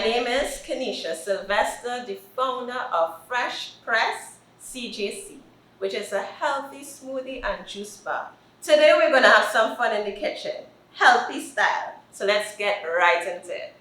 name is Kenisha Sylvester, the founder of Fresh Press CJC, which is a healthy smoothie and juice bar. Today we're going to have some fun in the kitchen, healthy style. So let's get right into it.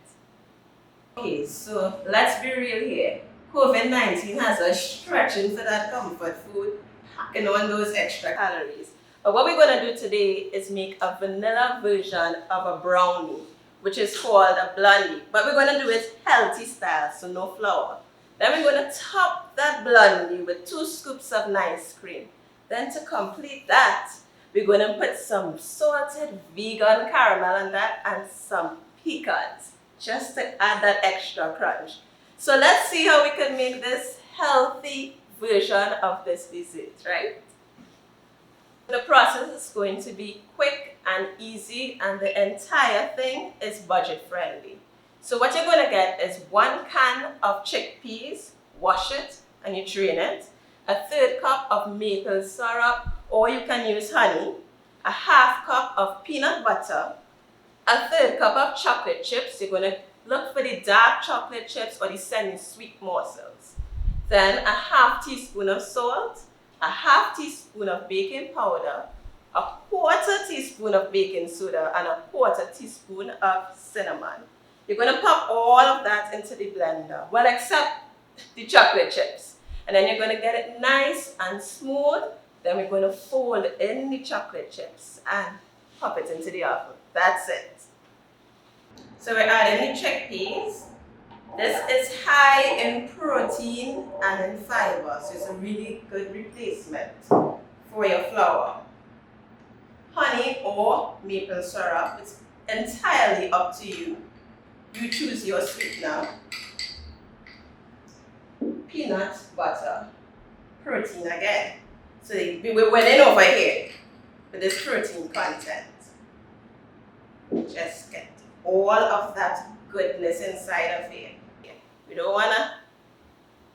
Okay, so let's be real here. COVID-19 has us stretching for that comfort food, packing on those extra calories. But what we're going to do today is make a vanilla version of a brownie, which is called a blondie. But we're going to do it healthy style, so no flour. Then we're going to top that blondie with 2 scoops of nice cream. Then to complete that, we're going to put some salted vegan caramel on that and some pecans, just to add that extra crunch. So let's see how we can make this healthy version of this dessert, right? The process is going to be quick and easy, and the entire thing is budget friendly. So what you're going to get is 1 can of chickpeas, wash it and you drain it, a 1/3 cup of maple syrup, or you can use honey, a 1/2 cup of peanut butter, a 1/3 cup of chocolate chips. You're going to look for the dark chocolate chips or the semi-sweet morsels. Then a 1/2 teaspoon of salt, a 1/2 teaspoon of baking powder, a 1/4 teaspoon of baking soda, and a 1/4 teaspoon of cinnamon. You're going to pop all of that into the blender, well, except the chocolate chips. And then you're going to get it nice and smooth. Then we're going to fold in the chocolate chips and pop it into the oven. That's it. So we're adding the chickpeas. This is high in protein and in fiber, so it's a really good replacement for your flour. Honey or maple syrup, it's entirely up to you. You choose your sweetener. Peanut butter, protein again. So we're winning over here with this protein content. Just get all of that goodness inside of here. We don't want to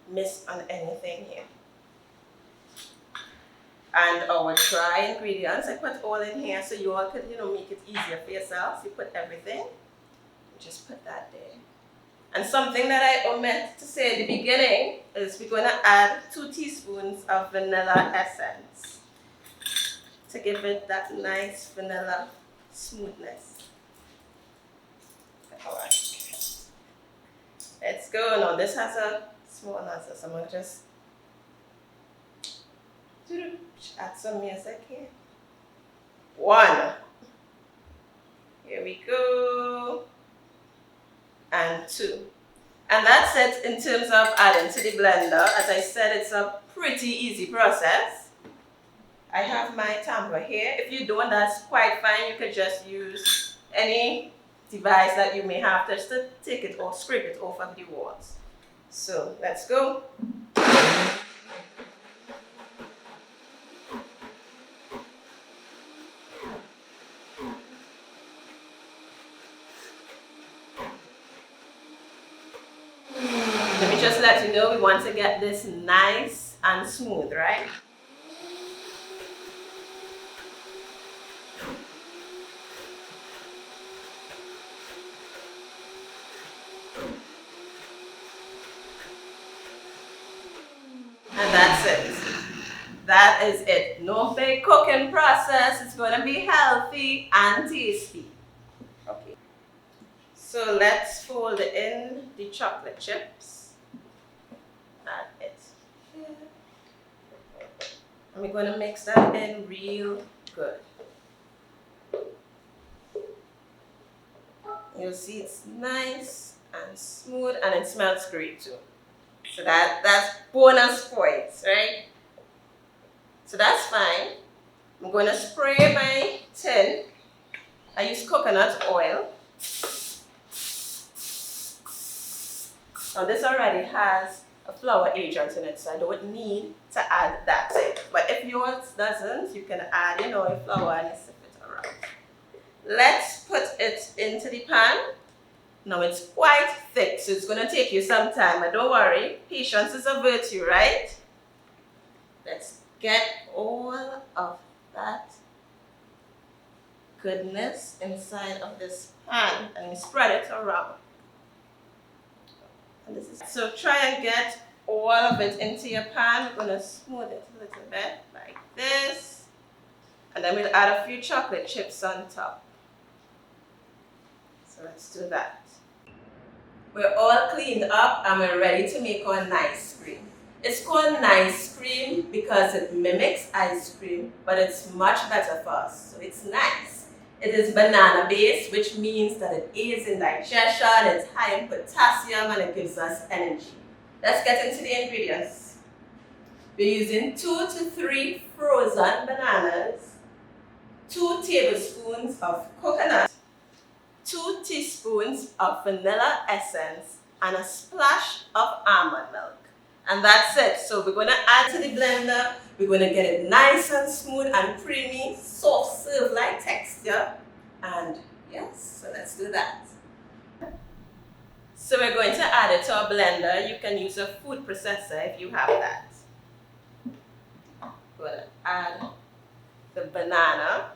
miss on anything here. And our dry ingredients, I put all in here so you all could, make it easier for yourselves. You put everything, just put that there. And something that I omit to say at the beginning is we're going to add 2 teaspoons of vanilla essence to give it that nice vanilla smoothness. All right. Let's go. Now this has a small nozzle, so I'm going to just add some music here. 1. Here we go. And 2. And that's it in terms of adding to the blender. As I said, it's a pretty easy process. I have my tamper here. If you don't, that's quite fine. You could just use any device that you may have just to take it or scrape it off of the walls. So let's go. Let me just let you know, we want to get this nice and smooth, right? And that's it. That is it. No big cooking process. It's going to be healthy and tasty. Okay. So let's fold in the chocolate chips. Add it here. And we're going to mix that in real good. You'll see it's nice and smooth, and it smells great too. So that's bonus points, right? So that's fine. I'm going to spray my tin. I use coconut oil. Now this already has a flour agent in it, so I don't need to add that in. But if yours doesn't, you can add, your flour and sift it around. Let's put it into the pan. Now it's quite thick, so it's going to take you some time, but don't worry, patience is a virtue, right? Let's get all of that goodness inside of this pan and spread it around. And this is, so try and get all of it into your pan. We're gonna smooth it a little bit like this. And then we'll add a few chocolate chips on top. So let's do that. We're all cleaned up and we're ready to make our nice cream. It's called nice cream because it mimics ice cream, but it's much better for us. So it's nice. It is banana based, which means that it aids in digestion, it's high in potassium, and it gives us energy. Let's get into the ingredients. We're using 2 to 3 frozen bananas, 2 tablespoons of coconut, 2 teaspoons of vanilla essence, and a splash of almond milk. And that's it. So we're going to add to the blender. We're going to get it nice and smooth and creamy, soft serve-like texture. And yes, so let's do that. So we're going to add it to our blender. You can use a food processor if you have that. We're going to add the banana.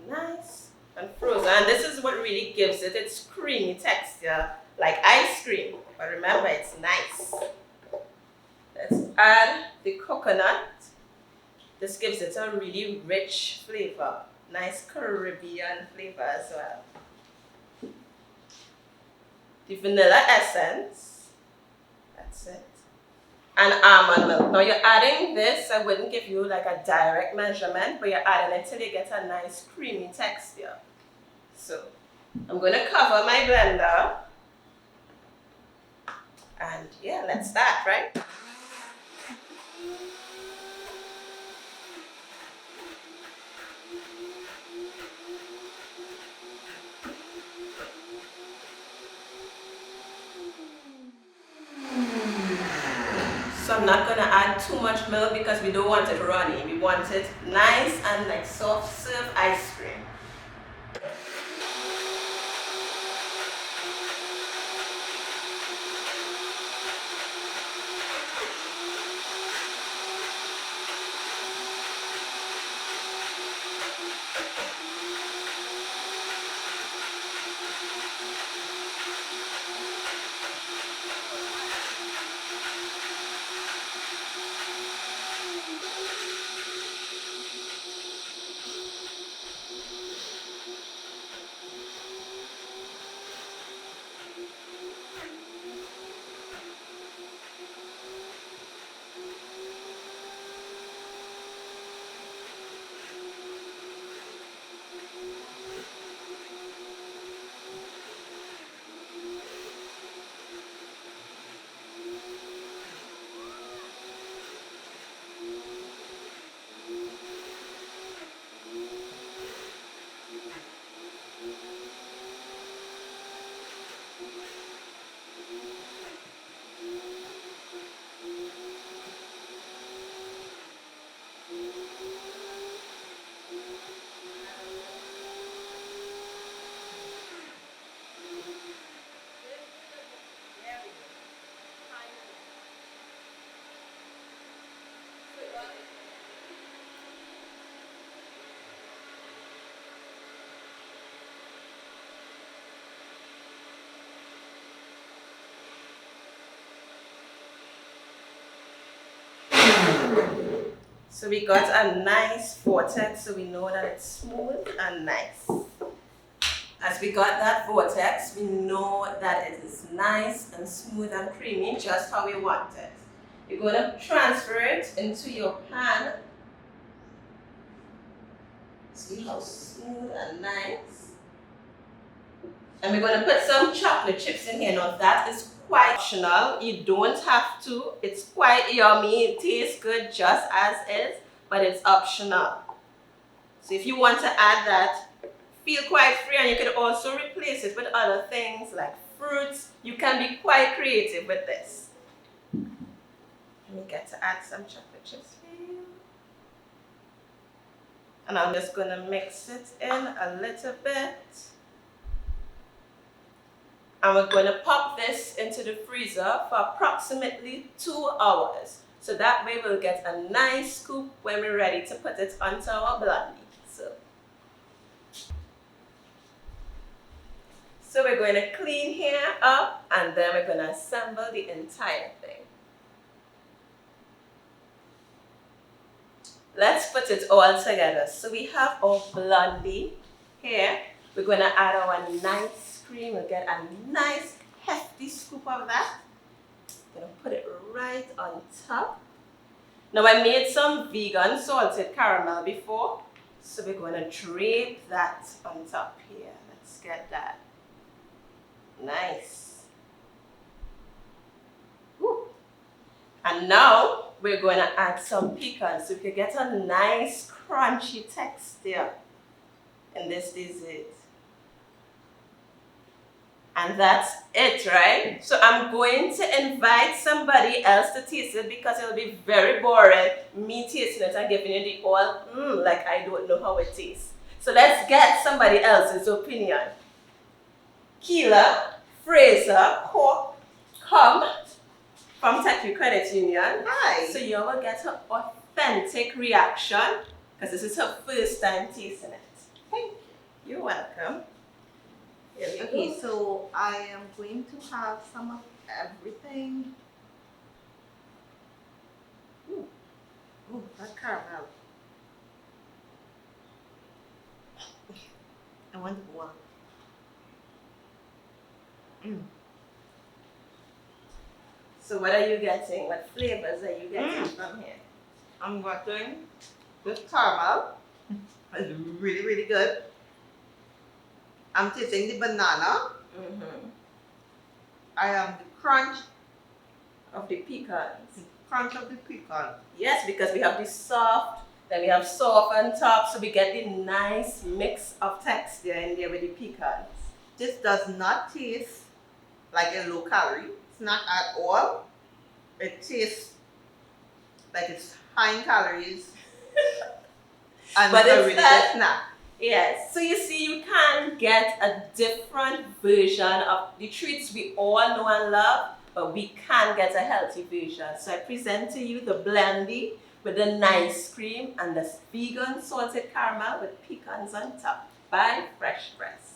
Nice and frozen. And this is what really gives it its creamy texture, like ice cream. But remember, it's nice. Let's add the coconut. This gives it a really rich flavor. Nice Caribbean flavor as well. The vanilla essence. That's it. And almond milk. Now you're adding this, I wouldn't give you like a direct measurement, but you're adding it till you get a nice creamy texture. So I'm going to cover my blender. And yeah, let's start, right? So I'm not going to add too much milk because we don't want it runny. We want it nice and like soft serve ice cream. So we got a nice vortex, so we know that it's smooth and nice. As we got that vortex, we know that it is nice and smooth and creamy, just how we want it. You're going to transfer it into your pan. See how smooth and nice. And we're going to put some chocolate chips in here. Now that is quite optional. You don't have to. It's quite yummy. It tastes good just as is, but it's optional. So if you want to add that, feel quite free, and you could also replace it with other things like fruits. You can be quite creative with this. Let me get to add some chocolate chips for you. And I'm just going to mix it in a little bit. And we're going to pop this into the freezer for approximately 2 hours. So that way we'll get a nice scoop when we're ready to put it onto our blondie. So So we're going to clean here up and then we're going to assemble the entire thing. Let's put it all together. So we have our blondie here. We're going to add our nice cream. We'll get a nice hefty scoop of that. I'm going to put it right on top. Now I made some vegan salted caramel before. So we're going to drape that on top here. Let's get that. Nice. Woo. And now we're going to add some pecans so we can get a nice crunchy texture in this dessert. And that's it, right? So I'm going to invite somebody else to taste it because it'll be very boring me tasting it and giving you the all, like I don't know how it tastes. So let's get somebody else's opinion. Keela, Fraser, Cork, come from Tech Credit Union. Hi. So you will get her authentic reaction because this is her first time tasting it. Thank you. You're welcome. Here we Okay, go. so I am going to have some of everything. Ooh, that caramel. I want one. So what are you getting? What flavors are you getting from here? I'm getting this caramel. It's really, really good. I'm tasting the banana. I am the crunch Of the pecans. of the pecan. Yes, because we have the soft, then we have soft on top, so we get the nice mix of texture in there with the pecans. This does not taste like a low calorie. It's not at all. It tastes like it's high in calories. And But it's a it's really that- good snack. Yes, so you see, you can get a different version of the treats we all know and love, but we can get a healthy version. So I present to you the blondie with the nice cream and the vegan salted caramel with pecans on top by Fresh Press.